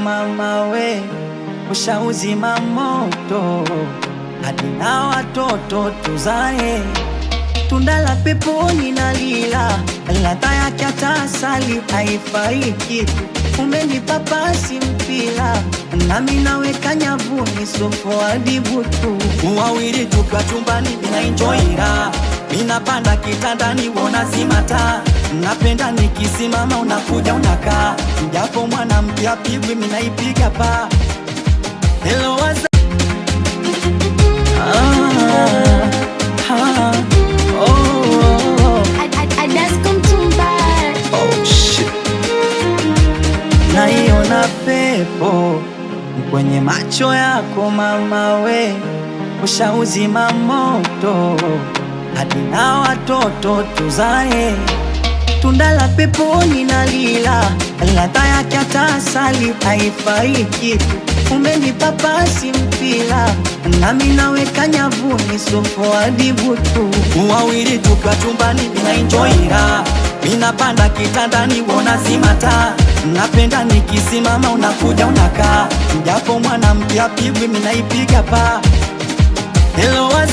mama we, ushauzima moto hadi na watoto tuzae. Tunda la peponi na lila, ladha yake hata asali haifai kitu. Umenipa pasi mpila, nami naweka nyavuni sofo hadi butu. Wawili tukiwa chumbani mina enjoyira, minapanda kitandani wona zimata. Napenda nikisimama unakuja unakaa, japo mwanamke apigwi minaipiga pa. Hello what's up? Naiona pepo kwenye macho yako mama we, ushauzima moto hadi na watoto tuzae. Tunda la peponi na lila, ladha yake hata asali haifai kitu. Umenipa pasi mpila, nami naweka nyavuni sofo hadi butu. Wawili tukiwa chumbani mina enjoyira, minapanda kitandani wona zimata. Napenda nikisimama unakuja unakaa, japo mwanamke apigwi minaipiga pa. Hello what's